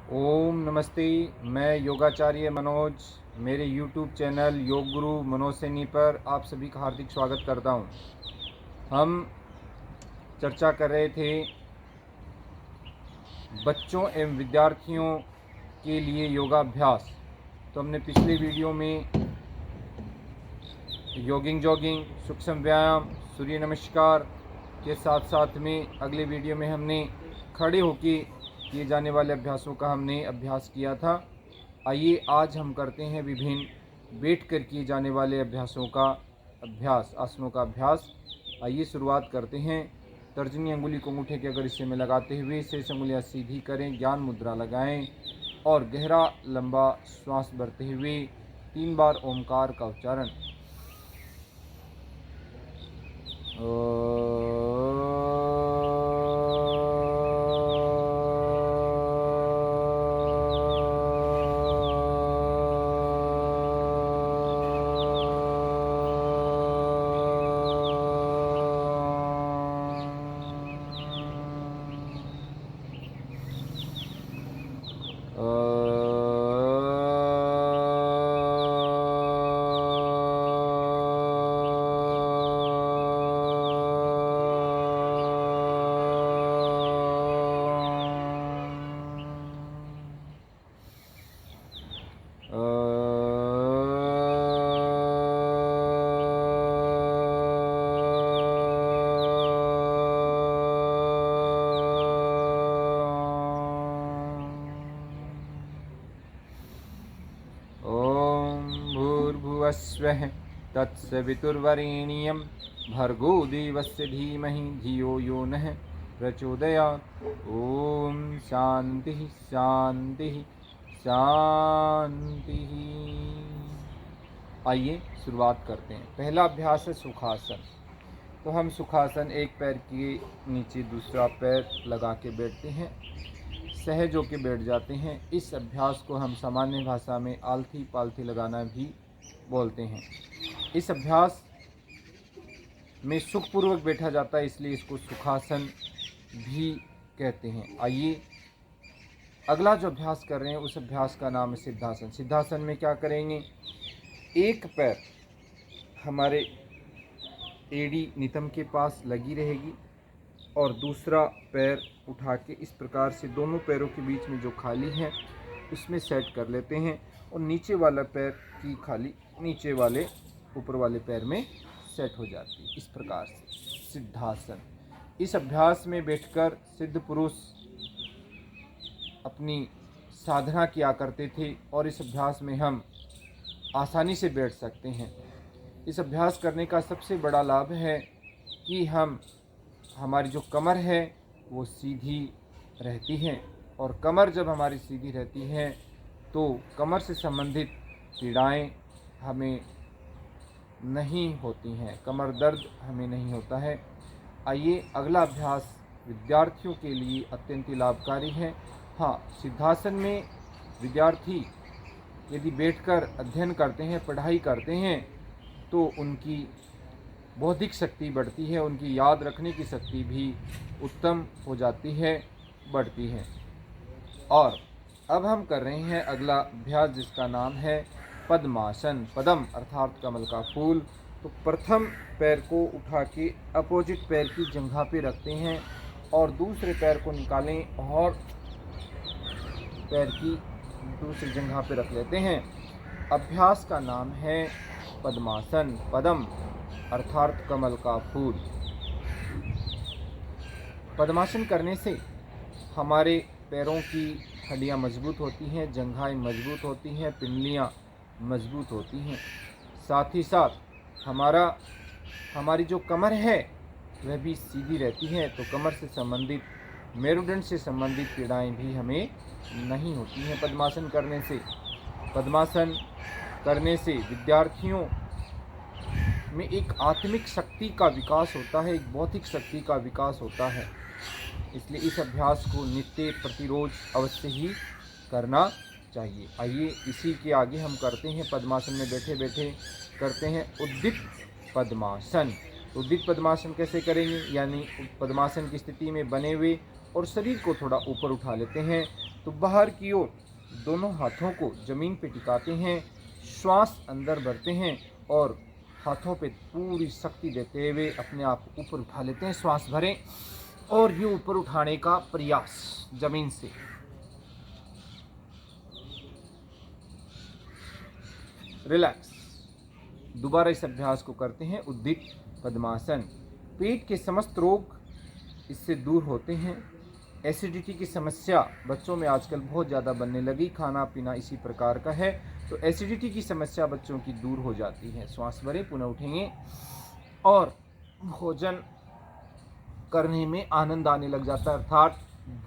ओम नमस्ते। मैं योगाचार्य मनोज, मेरे YouTube चैनल योग गुरु मनोज सैनी पर आप सभी का हार्दिक स्वागत करता हूं। हम चर्चा कर रहे थे बच्चों एवं विद्यार्थियों के लिए योगाभ्यास। तो हमने पिछले वीडियो में जॉगिंग, सूक्ष्म व्यायाम, सूर्य नमस्कार के साथ साथ में अगले वीडियो में हमने खड़े होकर किए जाने वाले अभ्यासों का हमने अभ्यास किया था। आइए आज हम करते हैं विभिन्न बैठकर किए जाने वाले अभ्यासों का अभ्यास, आसनों का अभ्यास। आइए शुरुआत करते हैं। तर्जनी अंगुली को अंगूठे के अगर हिस्से में लगाते हुए शेष अंगुलियां सीधी करें, ज्ञान मुद्रा लगाएं और गहरा लंबा श्वास भरते हुए 3 बार ओमकार का उच्चारण। भूर्भुवस्वः तत्सवितुर्वरेण्यं भर्गो देवस्य धीमहि धियो यो नः प्रचोदयात्। ओम शांति शांति शांति। आइए शुरुआत करते हैं। पहला अभ्यास है सुखासन। तो हम सुखासन, एक पैर के नीचे दूसरा पैर लगा के बैठते हैं, सहज होके बैठ जाते हैं। इस अभ्यास को हम सामान्य भाषा में आलथी पालथी लगाना भी बोलते हैं। इस अभ्यास में सुखपूर्वक बैठा जाता है, इसलिए इसको सुखासन भी कहते हैं। आइए अगला जो अभ्यास कर रहे हैं उस अभ्यास का नाम है सिद्धासन। सिद्धासन में क्या करेंगे, एक पैर हमारे एड़ी नितंब के पास लगी रहेगी और दूसरा पैर उठा के इस प्रकार से दोनों पैरों के बीच में जो खाली है उसमें सेट कर लेते हैं और नीचे वाला पैर की खाली नीचे वाले ऊपर वाले पैर में सेट हो जाती है। इस प्रकार से सिद्धासन। इस अभ्यास में बैठकर सिद्ध पुरुष अपनी साधना किया करते थे और इस अभ्यास में हम आसानी से बैठ सकते हैं। इस अभ्यास करने का सबसे बड़ा लाभ है कि हमारी जो कमर है वो सीधी रहती है और कमर जब हमारी सीधी रहती है तो कमर से संबंधित पीड़ाएं हमें नहीं होती हैं, कमर दर्द हमें नहीं होता है। आइए अगला अभ्यास विद्यार्थियों के लिए अत्यंत लाभकारी है। हाँ, सिद्धासन में विद्यार्थी यदि बैठकर अध्ययन करते हैं, पढ़ाई करते हैं तो उनकी बौद्धिक शक्ति बढ़ती है, उनकी याद रखने की शक्ति भी उत्तम हो जाती है, बढ़ती है। और अब हम कर रहे हैं अगला अभ्यास जिसका नाम है पद्मासन। पद्म अर्थात कमल का फूल। तो प्रथम पैर को उठा के अपोजिट पैर की जंघा पे रखते हैं और दूसरे पैर को निकालें और पैर की दूसरी जंघा पे रख लेते हैं। अभ्यास का नाम है पद्मासन। पद्म अर्थात कमल का फूल। पद्मासन करने से हमारे पैरों की हड्डियां मजबूत होती हैं, जंघाएं मजबूत होती हैं, पिंडलियां मजबूत होती हैं। साथ ही साथ हमारी जो कमर है वह भी सीधी रहती है, तो कमर से संबंधित, मेरुदंड से संबंधित पीड़ाएं भी हमें नहीं होती हैं पद्मासन करने से। पद्मासन करने से विद्यार्थियों में एक आत्मिक शक्ति का विकास होता है, एक बौद्धिक शक्ति का विकास होता है। इसलिए इस अभ्यास को नित्य प्रतिरोज अवश्य ही करना चाहिए। आइए इसी के आगे हम करते हैं, पद्मासन में बैठे बैठे करते हैं उद्दीप्त पद्मासन। उद्दीप्त पद्मासन कैसे करेंगे, यानी पद्मासन की स्थिति में बने हुए और शरीर को थोड़ा ऊपर उठा लेते हैं। तो तो बाहर की ओर दोनों हाथों को ज़मीन पे टिकाते हैं, श्वास अंदर भरते हैं और हाथों पे पूरी शक्ति देते हुए अपने आप को ऊपर उठा लेते हैं। श्वास भरें और ये ऊपर उठाने का प्रयास ज़मीन से। रिलैक्स। दोबारा इस अभ्यास को करते हैं। उद्दीत पद्मासन। पेट के समस्त रोग इससे दूर होते हैं। एसिडिटी की समस्या बच्चों में आजकल बहुत ज़्यादा बनने लगी, खाना पीना इसी प्रकार का है, तो एसिडिटी की समस्या बच्चों की दूर हो जाती है। श्वास भरें, पुनः उठेंगे और भोजन करने में आनंद आने लग जाता है, अर्थात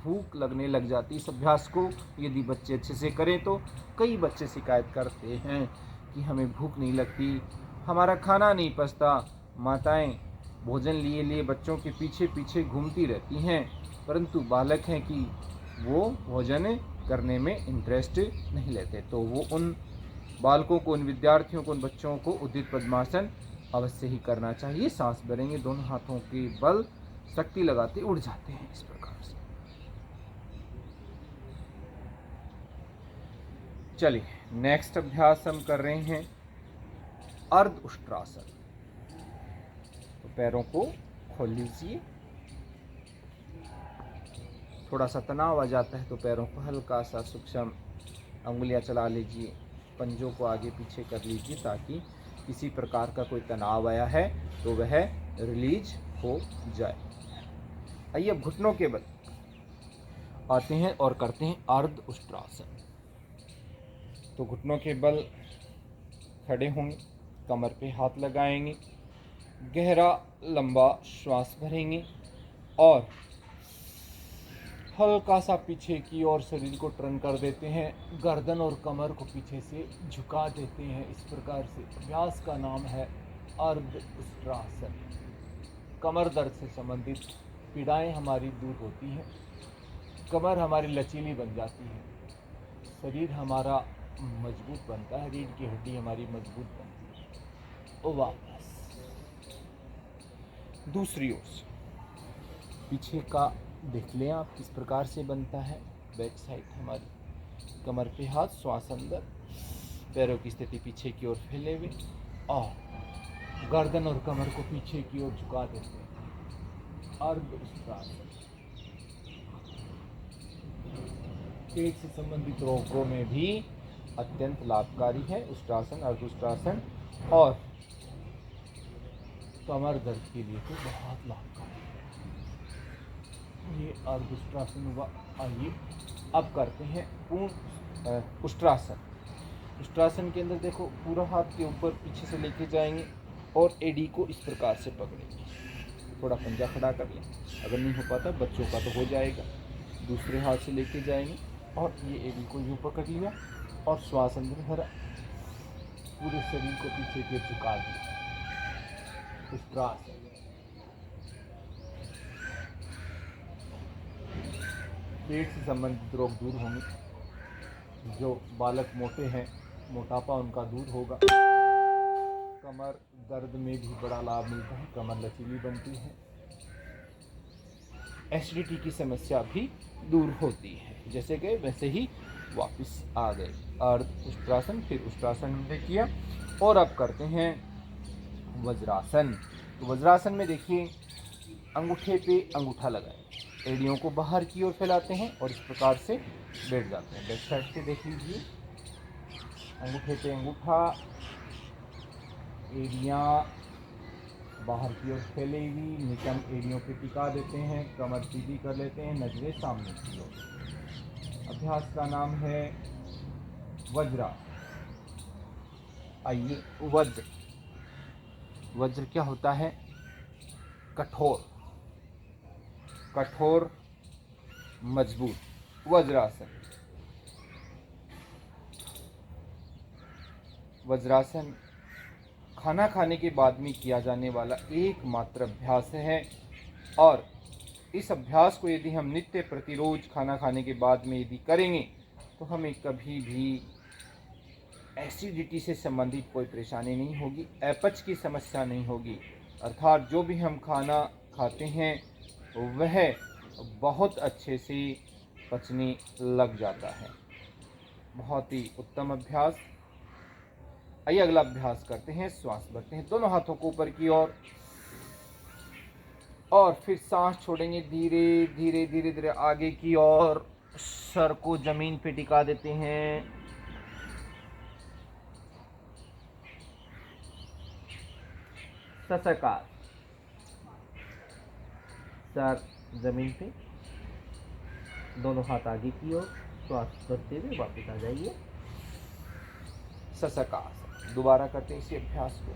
भूख लगने लग जाती है। इस अभ्यास को यदि बच्चे अच्छे से करें तो कई बच्चे शिकायत करते हैं कि हमें भूख नहीं लगती, हमारा खाना नहीं पचता। माताएं भोजन लिए लिए बच्चों के पीछे पीछे घूमती रहती हैं, परंतु बालक हैं कि वो भोजन करने में इंटरेस्ट नहीं लेते। तो वो उन बालकों को, उन विद्यार्थियों को, उन बच्चों को उद्दीत पद्मासन अवश्य ही करना चाहिए। सांस भरेंगे, दोनों हाथों के बल शक्ति लगाते उड़ जाते हैं इस प्रकार से। चलिए नेक्स्ट अभ्यास हम कर रहे हैं अर्ध उष्ट्रासन। तो पैरों को खोल लीजिए। थोड़ा सा तनाव आ जाता है तो पैरों को हल्का सा सूक्ष्म अंगुलियां चला लीजिए, पंजों को आगे पीछे कर लीजिए ताकि किसी प्रकार का कोई तनाव आया है तो वह रिलीज हो जाए। आइए अब घुटनों के बल आते हैं और करते हैं अर्ध उष्ट्रासन। तो घुटनों के बल खड़े होंगे, कमर पे हाथ लगाएंगे, गहरा लंबा श्वास भरेंगे और हल्का सा पीछे की ओर शरीर को टर्न कर देते हैं, गर्दन और कमर को पीछे से झुका देते हैं। इस प्रकार से अभ्यास का नाम है अर्ध उष्ट्रासन। कमर दर्द से संबंधित पीड़ाएं हमारी दूर होती हैं, कमर हमारी लचीली बन जाती है, शरीर हमारा मजबूत बनता है, रीढ़ की हड्डी हमारी मजबूत बनती है। और वापस दूसरी ओर से पीछे का देख लें आप किस प्रकार से बनता है। बैक साइड हमारी, कमर पे हाथ, श्वास अंदर, पैरों की स्थिति पीछे की ओर फैले हुए और गर्दन और कमर को पीछे की ओर झुका देते हैं। अर्ध उष्ट्रासन पेट से संबंधित रोगों में भी अत्यंत लाभकारी है उष्ट्रासन, अर्ध उष्ट्रासन, और कमर दर्द के लिए तो बहुत लाभकारी है। ये अर्ध उष्ट्रासन हुआ। आइए अब करते हैं पूर्ण उष्ट्रासन। उष्ट्रासन के अंदर देखो पूरा हाथ के ऊपर पीछे से लेके जाएंगे और एडी को इस प्रकार से पकड़ेंगे। थोड़ा पंजा खड़ा कर लें, अगर नहीं हो पाता बच्चों का तो हो जाएगा। दूसरे हाथ से लेके जाएंगे और ये एडी को यूँ पकड़ लिया और श्वास अंदर भरा, पूरे शरीर को पीछे की ओर झुका दिया। उष्ट्रासन। पेट से संबंधित रोग दूर होंगे। जो बालक मोटे हैं, मोटापा उनका दूर होगा। कमर दर्द में भी बड़ा लाभ मिलता है, कमर लचीली बनती है। एसिडिटी की समस्या भी दूर होती है। जैसे गए वैसे ही वापस आ गए। अर्ध उष्ट्रासन, फिर उष्ट्रासन हमने किया और अब करते हैं वज्रासन। तो वज्रासन में देखिए अंगूठे पे अंगूठा लगाएं, एड़ियों को बाहर की ओर फैलाते हैं और इस प्रकार से बैठ जाते हैं। बैक साइड से देख लीजिए, अंगूठे पे अंगूठा, एड़ियाँ बाहर की ओर फैले हुई, निकम एड़ियों पे टिका देते हैं, कमर सीधी कर लेते हैं, नजरें सामने की ओर। अभ्यास का नाम है वज्रा। आइए वज्र। वज्र क्या होता है? कठोर, कठोर मजबूत। वज्रासन। वज्रासन खाना खाने के बाद में किया जाने वाला एकमात्र अभ्यास है और इस अभ्यास को यदि हम नित्य प्रतिरोज खाना खाने के बाद में यदि करेंगे तो हमें कभी भी एसिडिटी से संबंधित कोई परेशानी नहीं होगी, अपच की समस्या नहीं होगी। अर्थात जो भी हम खाना खाते हैं वह बहुत अच्छे से पचने लग जाता है। बहुत ही उत्तम अभ्यास। आइए अगला अभ्यास करते हैं। श्वास भरते हैं दोनों हाथों को ऊपर की ओर और फिर सांस छोड़ेंगे धीरे धीरे धीरे धीरे आगे की ओर। सर को जमीन पे टिका देते हैं। ससकार, सर जमीन पे, दोनों हाथ आगे की ओर। श्वास भरते हुए वापस आ जाइए। ससकार। दोबारा करते हैं इसी अभ्यास को।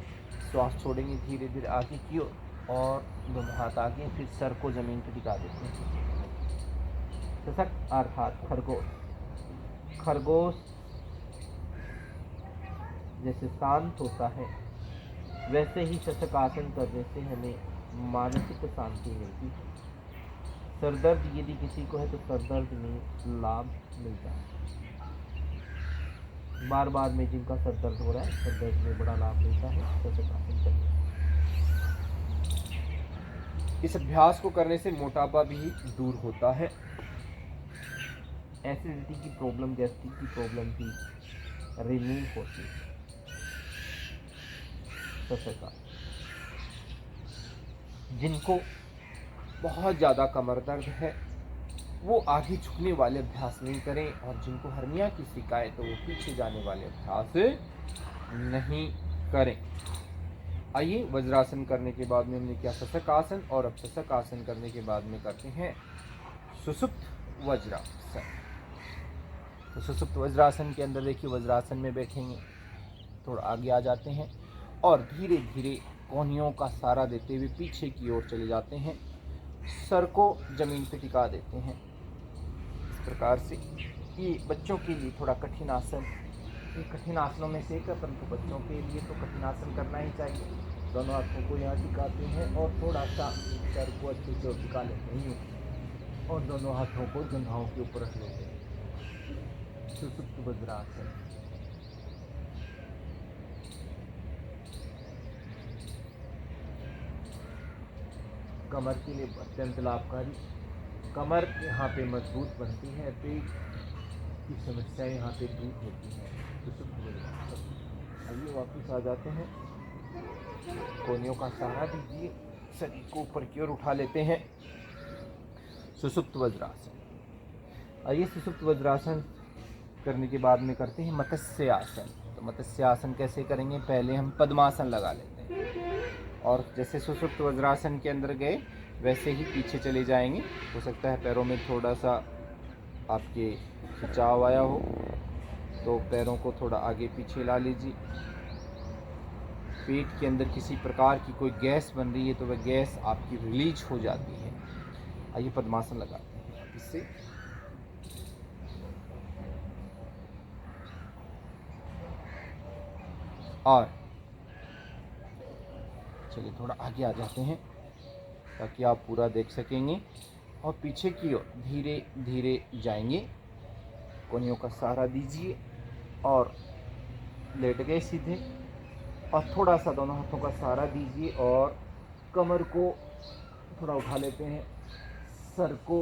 श्वास छोड़ेंगे धीरे धीरे आगे की ओर और दोनों हाथ आगे, फिर सर को जमीन पर टिका देते हैं। सशक अर्थात खरगोश। खरगोश जैसे शांत होता है, वैसे ही शशक आसन करने से हमें मानसिक शांति मिलती है। सरदर्द यदि किसी को है तो सरदर्द में लाभ मिलता है। बार बार में जिनका सरदर्द हो रहा है, सरदर्द में बड़ा लाभ मिलता है शशक आसन करने से। इस अभ्यास को करने से मोटापा भी दूर होता है। एसिडिटी की प्रॉब्लम, गैस्ट्रिक की प्रॉब्लम भी रिमूव होती है। शशक। जिनको बहुत ज़्यादा कमर दर्द है वो आगे झुकने वाले अभ्यास नहीं करें, और जिनको हर्निया की शिकायत है वो पीछे जाने वाले अभ्यास नहीं करें। आइए वज्रासन करने के बाद में हमने किया शशक आसन, और अब शशक आसन करने के बाद में करते हैं सुषुप्त वज्रासन। तो सुषुप्त वज्रासन के अंदर देखिए, वज्रासन में बैठेंगे, थोड़ा आगे आ जाते हैं और धीरे धीरे कोहनियों का सहारा देते हुए पीछे की ओर चले जाते हैं। सर को जमीन पर टिका देते हैं इस प्रकार से। ये बच्चों के लिए थोड़ा कठिन आसन, ये कठिन आसनों में से एक है, परंतु बच्चों के लिए तो कठिन आसन करना ही चाहिए। दोनों हाथों को यहाँ टिकाते हैं और थोड़ा सा सर को अच्छे से टिका लेते हैं और दोनों हाथों को जंघाओं के ऊपर रख लेते हैं। सुषुप्त वज्रासन। कमर के लिए अत्यंत लाभकारी। कमर यहाँ पे मजबूत बनती है, पेट की समस्याएं यहाँ पे दूर होती हैं। सुषुप्त वज्रासन। आइए वापस आ जाते हैं। कोहनियों का सहारा दीजिए, शरीर को ऊपर की ओर उठा लेते हैं। सुषुप्त वज्रासन। आइए सुषुप्त वज्रासन करने के बाद में करते हैं मत्स्य आसन। तो मत्स्य आसन कैसे करेंगे? पहले हम पद्मासन लगा लेते हैं और जैसे सुषुप्त वज्रासन के अंदर गए वैसे ही पीछे चले जाएंगे। हो सकता है पैरों में थोड़ा सा आपके खिंचाव आया हो, तो पैरों को थोड़ा आगे पीछे ला लीजिए। पेट के अंदर किसी प्रकार की कोई गैस बन रही है तो वह गैस आपकी रिलीज हो जाती है। आइए पद्मासन लगाते हैं इससे। और चलिए थोड़ा आगे आ जाते हैं ताकि आप पूरा देख सकेंगे। और पीछे की ओर धीरे धीरे जाएंगे। कोहनियों का सहारा दीजिए और लेट गए सीधे, और थोड़ा सा दोनों हाथों का सहारा दीजिए और कमर को थोड़ा उठा लेते हैं। सर को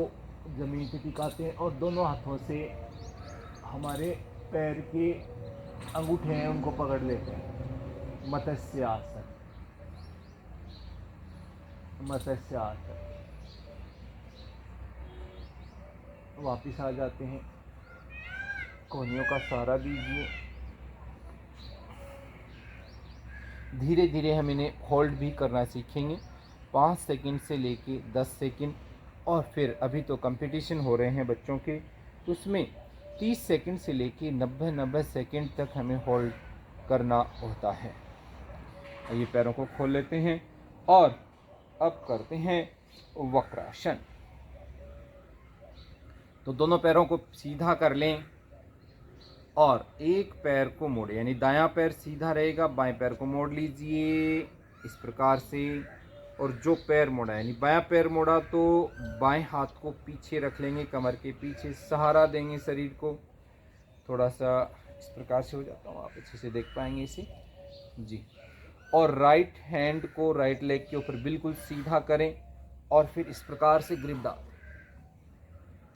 जमीन पे टिकाते हैं और दोनों हाथों से हमारे पैर के अंगूठे हैं उनको पकड़ लेते हैं। मत्स्य आसन। मत्स्य आसन। वापिस आ जाते हैं। कोहनियों का सहारा दीजिए। धीरे धीरे हम इन्हें होल्ड भी करना सीखेंगे, 5 सेकंड से लेके 10 सेकंड। और फिर अभी तो कंपटीशन हो रहे हैं बच्चों के, तो उसमें 30 सेकंड से लेके 90 सेकंड तक हमें होल्ड करना होता है। ये पैरों को खोल लेते हैं और अब करते हैं वक्रासन। तो दोनों पैरों को सीधा कर लें और एक पैर को मोड़े, यानी दायां पैर सीधा रहेगा, बाएं पैर को मोड़ लीजिए इस प्रकार से। और जो पैर मोड़ा यानी बायां पैर मोड़ा तो बाएं हाथ को पीछे रख लेंगे, कमर के पीछे सहारा देंगे शरीर को। थोड़ा सा इस प्रकार से हो जाता हूँ, आप अच्छे से देख पाएंगे इसे जी। और राइट हैंड को राइट लेग के ऊपर बिल्कुल सीधा करें और फिर इस प्रकार से ग्रिप डाल दें।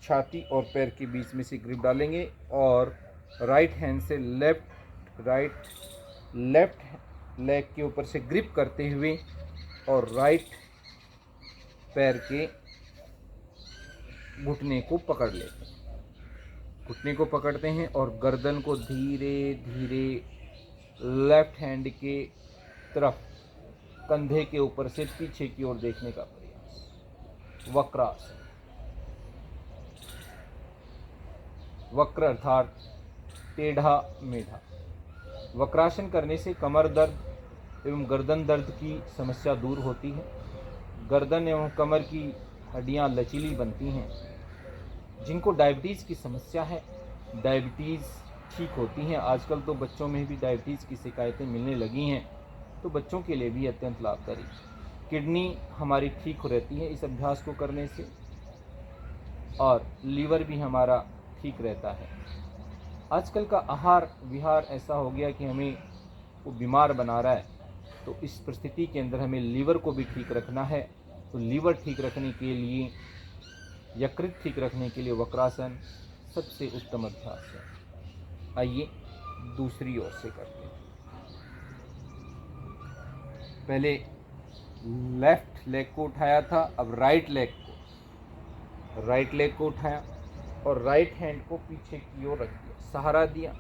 छाती और पैर के बीच में से ग्रिप डालेंगे और राइट हैंड से लेफ्ट लेग के ऊपर से ग्रिप करते हुए और राइट पैर के घुटने को पकड़ लेते हैं। घुटने को पकड़ते हैं और गर्दन को धीरे धीरे लेफ्ट हैंड के तरफ कंधे के ऊपर से पीछे की ओर देखने का प्रयास। वक्रासन। वक्र अर्थात टेढ़ा मेढ़ा। वक्रासन करने से कमर दर्द एवं गर्दन दर्द की समस्या दूर होती है। गर्दन एवं कमर की हड्डियां लचीली बनती हैं। जिनको डायबिटीज़ की समस्या है, डायबिटीज़ ठीक होती हैं। आजकल तो बच्चों में भी डायबिटीज़ की शिकायतें मिलने लगी हैं, तो बच्चों के लिए भी अत्यंत लाभकारी। किडनी हमारी ठीक रहती है इस अभ्यास को करने से, और लीवर भी हमारा ठीक रहता है। आजकल का आहार विहार ऐसा हो गया कि हमें वो बीमार बना रहा है, तो इस परिस्थिति के अंदर हमें लीवर को भी ठीक रखना है। तो लीवर ठीक रखने के लिए, यकृत ठीक रखने के लिए वक्रासन सबसे उत्तम अभ्यास है। आइए दूसरी ओर से करते हैं। पहले लेफ्ट लेग को उठाया था, अब राइट लेग को उठाया और राइट हैंड को पीछे की ओर रख दिया, सहारा दिया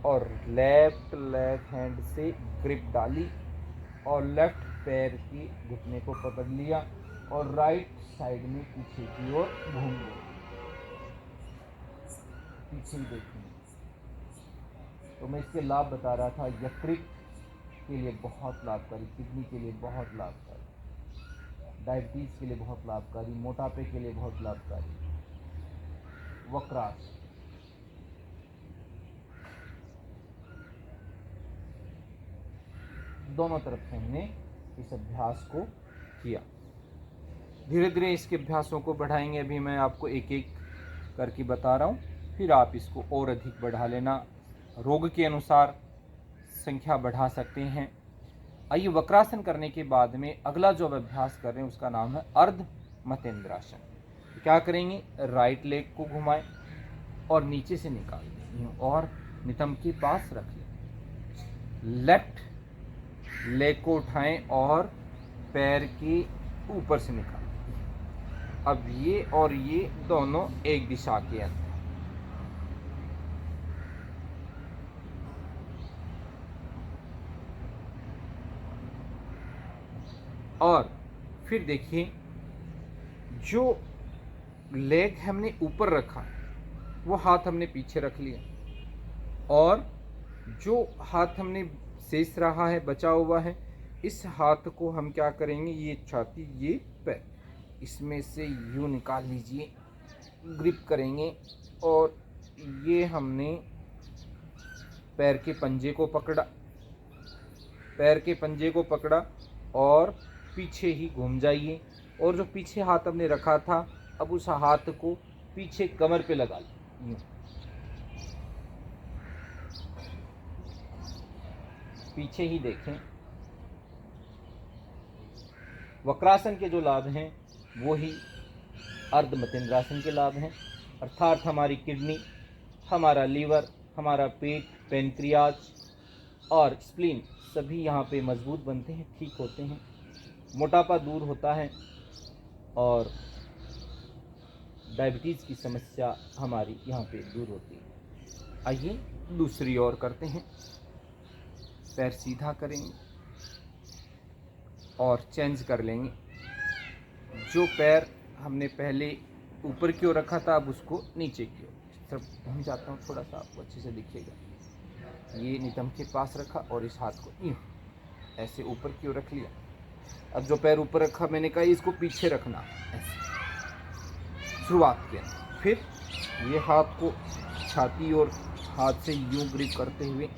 और लेफ्ट लेग हैंड से ग्रिप डाली और लेफ्ट पैर के घुटने को पकड़ लिया और राइट साइड में पीछे की ओर घूम गए। पीछे ही देखेंगे। तो मैं इसके लाभ बता रहा था। यकृत के लिए बहुत लाभकारी, किडनी के लिए बहुत लाभकारी, डायबिटीज़ के लिए बहुत लाभकारी, मोटापे के लिए बहुत लाभकारी। वक्रासन। दोनों तरफ से हमने इस अभ्यास को किया। धीरे धीरे इसके अभ्यासों को बढ़ाएंगे। अभी मैं आपको एक एक करके बता रहा हूँ, फिर आप इसको और अधिक बढ़ा लेना। रोग के अनुसार संख्या बढ़ा सकते हैं। आइए, वक्रासन करने के बाद में अगला जो अभ्यास कर रहे हैं उसका नाम है अर्ध मतेंद्रासन। क्या करेंगे? राइट लेग को घुमाएं और नीचे से निकाल दें और नितंब के पास रख लें। लेफ्ट लेग को उठाएं और पैर के ऊपर से निकाल दें। अब ये और ये दोनों एक दिशा के अंदर। और फिर देखिए, जो लेग हमने ऊपर रखा वो हाथ हमने पीछे रख लिया और जो हाथ हमने शेष रहा है, बचा हुआ है, इस हाथ को हम क्या करेंगे? ये छाती, ये पैर, इसमें से यूं निकाल लीजिए, ग्रिप करेंगे और ये हमने पैर के पंजे को पकड़ा, और पीछे ही घूम जाइए और जो पीछे हाथ हमने रखा था, अब उस हाथ को पीछे कमर पे लगा लीजिए। पीछे ही देखें। वक्रासन के जो लाभ हैं वो ही अर्ध मतेंद्रासन के लाभ हैं। अर्थात हमारी किडनी, हमारा लीवर, हमारा पेट, पेनक्रियाज और स्प्लीन सभी यहाँ पे मजबूत बनते हैं, ठीक होते हैं। मोटापा दूर होता है और डायबिटीज़ की समस्या हमारी यहाँ पे दूर होती है। आइए दूसरी ओर करते हैं। पैर सीधा करेंगे और चेंज कर लेंगे। जो पैर हमने पहले ऊपर की ओर रखा था, अब उसको नीचे की ओर। इस तरफ हम जाता हूँ, थोड़ा सा आपको अच्छे से दिखेगा। ये नितंब के पास रखा और इस हाथ को यूँ ऐसे ऊपर की ओर रख लिया। अब जो पैर ऊपर रखा, मैंने कहा इसको पीछे रखना ऐसे शुरुआत के अंदर। फिर ये हाथ को छाती और हाथ से यूं ग्रिप करते हुए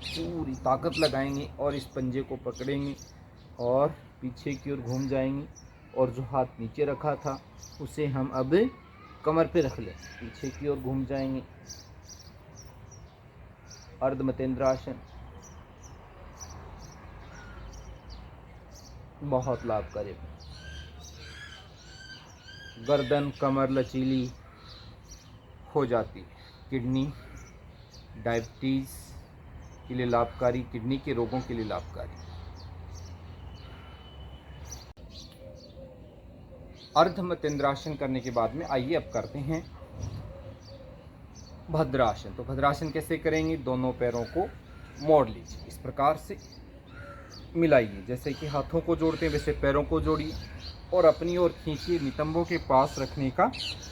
पूरी ताकत लगाएंगे और इस पंजे को पकड़ेंगे और पीछे की ओर घूम जाएंगे और जो हाथ नीचे रखा था उसे हम अब कमर पे रख लें, पीछे की ओर घूम जाएंगे। अर्ध मतेंद्रासन बहुत लाभकारी। गर्दन कमर लचीली, हो जाती है। किडनी, डायबिटीज़ के लिए लाभकारी, किडनी के रोगों के लिए लाभकारी। अर्ध मतेंद्रासन करने के बाद में आइए अब करते हैं भद्रासन। तो भद्रासन कैसे करेंगे? दोनों पैरों को मोड़ लीजिए, इस प्रकार से मिलाइए, जैसे कि हाथों को जोड़ते हैं वैसे पैरों को जोड़िए और अपनी ओर खींचिए। नितंबों के पास रखने का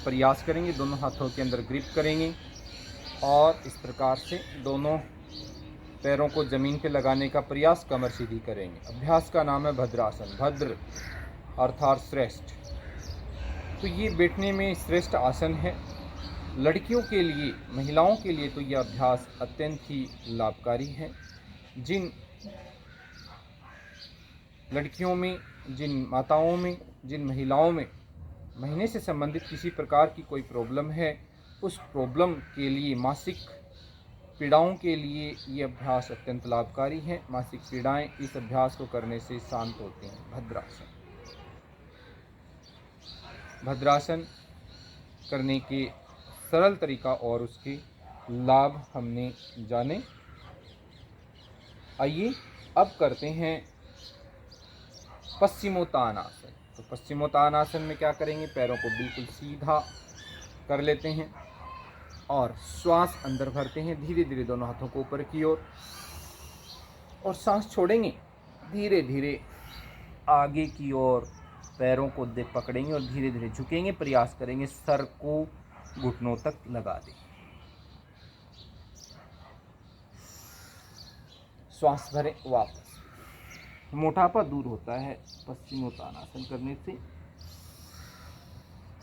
प्रयास करेंगे, दोनों हाथों के अंदर ग्रिप करेंगे और इस प्रकार से दोनों पैरों को ज़मीन पे लगाने का प्रयास, कमर सीधी करेंगे। अभ्यास का नाम है भद्रासन। भद्र अर्थात श्रेष्ठ। तो ये बैठने में श्रेष्ठ आसन है। लड़कियों के लिए, महिलाओं के लिए तो यह अभ्यास अत्यंत ही लाभकारी है। जिन लड़कियों में, जिन माताओं में, जिन महिलाओं में महीने से संबंधित किसी प्रकार की कोई प्रॉब्लम है, उस प्रॉब्लम के लिए, मासिक पीड़ाओं के लिए ये अभ्यास अत्यंत लाभकारी है। मासिक पीड़ाएं इस अभ्यास को करने से शांत होती हैं। भद्रासन। भद्रासन करने के सरल तरीका और उसके लाभ हमने जाने। आइए अब करते हैं पश्चिमोत्तानासन। तो पश्चिमोत्तानासन में क्या करेंगे? पैरों को बिल्कुल सीधा कर लेते हैं और श्वास अंदर भरते हैं धीरे धीरे, दोनों हाथों को ऊपर की ओर, और सांस छोड़ेंगे धीरे धीरे आगे की ओर। पैरों को पकड़ेंगे और धीरे धीरे झुकेंगे, प्रयास करेंगे सर को घुटनों तक लगा दें। श्वास भरें, वापस। मोटापा दूर होता है पश्चिमोत्तानासन करने से।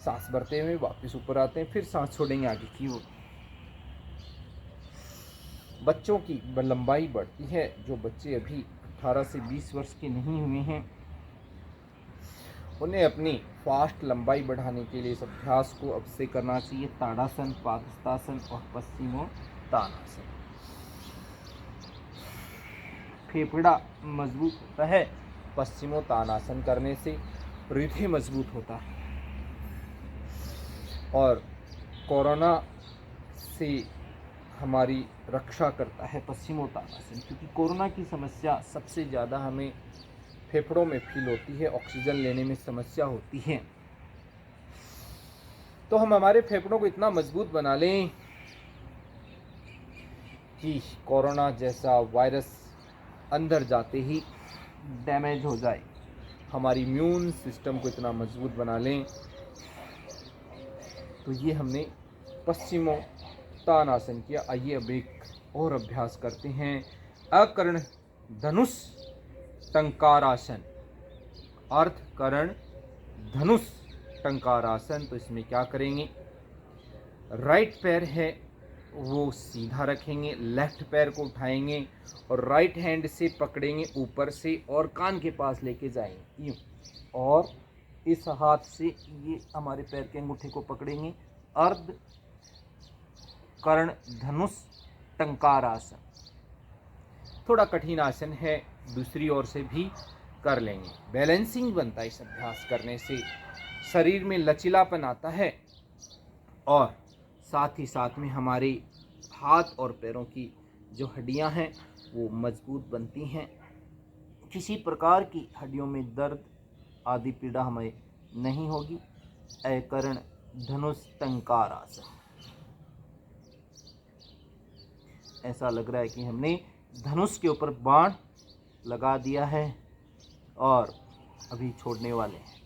सांस भरते हुए वापस ऊपर आते हैं, फिर सांस छोड़ेंगे आगे की ओर। बच्चों की लंबाई बढ़ती है। जो बच्चे अभी 18 से 20 वर्ष के नहीं हुए हैं, उन्हें अपनी फास्ट लंबाई बढ़ाने के लिए इस अभ्यास को अब से करना चाहिए। ताड़ासन, पादहस्तासन और पश्चिमोत्तानासन। फेफड़ा मजबूत होता है पश्चिमोत्तानासन करने से, हृदय मजबूत होता है और कोरोना से हमारी रक्षा करता है पश्चिमोत्तानासन, क्योंकि कोरोना की समस्या सबसे ज़्यादा हमें फेफड़ों में फील होती है, ऑक्सीजन लेने में समस्या होती है। तो हम हमारे फेफड़ों को इतना मजबूत बना लें कि कोरोना जैसा वायरस अंदर जाते ही डैमेज हो जाए। हमारी इम्यून सिस्टम को इतना मजबूत बना लें। तो ये हमने पश्चिमोत्तानासन किया। आइए अब एक और अभ्यास करते हैं, अकर्ण धनुष टंकारासन। अर्ध कर्ण धनुष टंकारासन। तो इसमें क्या करेंगे? राइट पैर है वो सीधा रखेंगे, लेफ्ट पैर को उठाएंगे और राइट हैंड से पकड़ेंगे ऊपर से और कान के पास लेके जाएंगे यूँ, और इस हाथ से ये हमारे पैर के अंगूठे को पकड़ेंगे। अर्ध कर्ण धनुष टंकारासन। थोड़ा कठिन आसन है, दूसरी ओर से भी कर लेंगे। बैलेंसिंग बनता है इस अभ्यास करने से, शरीर में लचीलापन आता है और साथ ही साथ में हमारे हाथ और पैरों की जो हड्डियां हैं वो मजबूत बनती हैं। किसी प्रकार की हड्डियों में दर्द आदि पीड़ा हमें नहीं होगी। अकर्ण धनुष टंकारासन। ऐसा लग रहा है कि हमने धनुष के ऊपर बाण लगा दिया है और अभी छोड़ने वाले हैं।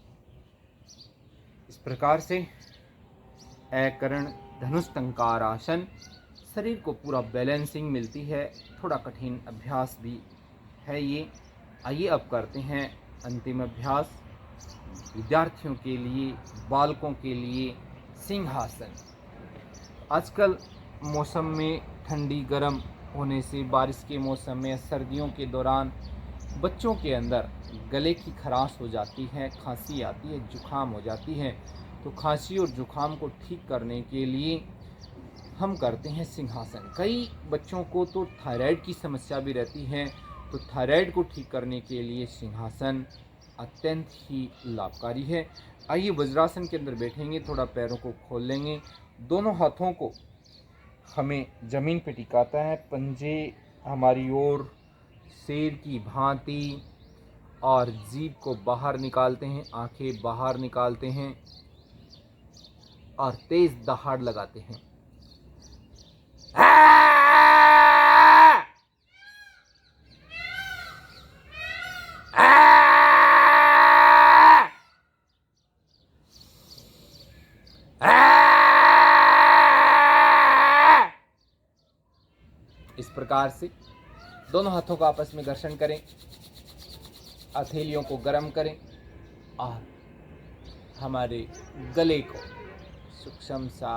इस प्रकार से अकर्ण धनुष टंकारासन, शरीर को पूरा बैलेंसिंग मिलती है। थोड़ा कठिन अभ्यास भी है ये। आइए अब करते हैं अंतिम अभ्यास, विद्यार्थियों के लिए, बालकों के लिए सिंहासन। आजकल मौसम में ठंडी गर्म होने से, बारिश के मौसम में, सर्दियों के दौरान बच्चों के अंदर गले की खराश हो जाती है, खांसी आती है, जुखाम हो जाती है। तो खांसी और जुखाम को ठीक करने के लिए हम करते हैं सिंहासन। कई बच्चों को तो थायराइड की समस्या भी रहती है, तो थायराइड को ठीक करने के लिए सिंहासन अत्यंत ही लाभकारी है। आइए वज्रासन के अंदर बैठेंगे, थोड़ा पैरों को खोल लेंगे दोनों हाथों को हमें ज़मीन पे टिकाता है, पंजे हमारी ओर शेर की भांति, और जीभ को बाहर निकालते हैं, आंखें बाहर निकालते हैं और तेज़ दहाड़ लगाते हैं। इस प्रकार से दोनों हाथों को आपस में घर्षण करें, हथेलियों को गर्म करें और हमारे गले को सूक्ष्म सा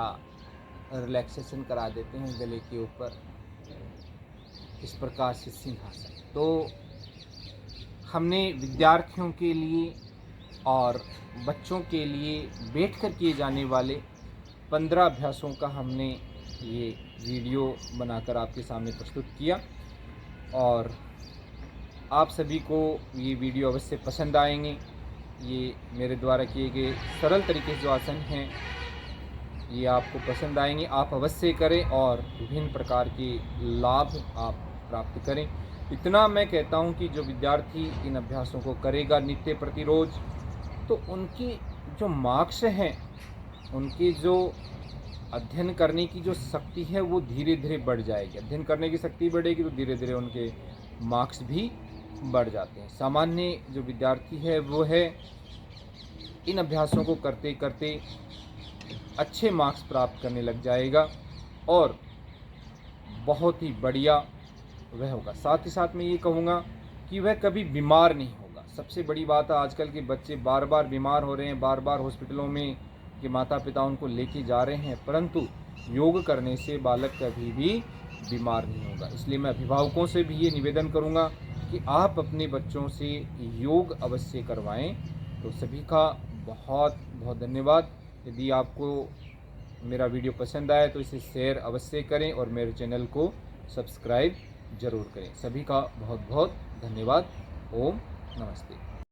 रिलैक्सेशन करा देते हैं गले के ऊपर। इस प्रकार से सिंहासन। तो हमने विद्यार्थियों के लिए और बच्चों के लिए बैठकर किए जाने वाले 15 अभ्यासों का हमने ये वीडियो बनाकर आपके सामने प्रस्तुत किया, और आप सभी को ये वीडियो अवश्य पसंद आएंगे। ये मेरे द्वारा किए गए सरल तरीके से जो आसन हैं ये आपको पसंद आएंगे। आप अवश्य करें और विभिन्न प्रकार के लाभ आप प्राप्त करें। इतना मैं कहता हूँ कि जो विद्यार्थी इन अभ्यासों को करेगा नित्य प्रतिरोज, तो उनकी जो मार्क्स हैं, उनकी जो अध्ययन करने की जो शक्ति है वो धीरे धीरे बढ़ जाएगी। अध्ययन करने की शक्ति बढ़ेगी तो धीरे धीरे उनके मार्क्स भी बढ़ जाते हैं। सामान्य जो विद्यार्थी है वो है इन अभ्यासों को करते करते अच्छे मार्क्स प्राप्त करने लग जाएगा और बहुत ही बढ़िया वह होगा। साथ ही साथ मैं ये कहूँगा कि वह कभी बीमार नहीं होगा। सबसे बड़ी बात है, आजकल के बच्चे बार बार बीमार हो रहे हैं, बार बार हॉस्पिटलों में कि माता पिता उनको लेके जा रहे हैं, परंतु योग करने से बालक कभी भी बीमार नहीं होगा। इसलिए मैं अभिभावकों से भी ये निवेदन करूँगा कि आप अपने बच्चों से योग अवश्य करवाएं। तो सभी का बहुत बहुत धन्यवाद। यदि आपको मेरा वीडियो पसंद आए तो इसे शेयर अवश्य करें और मेरे चैनल को सब्सक्राइब ज़रूर करें। सभी का बहुत बहुत धन्यवाद। ओम नमस्ते।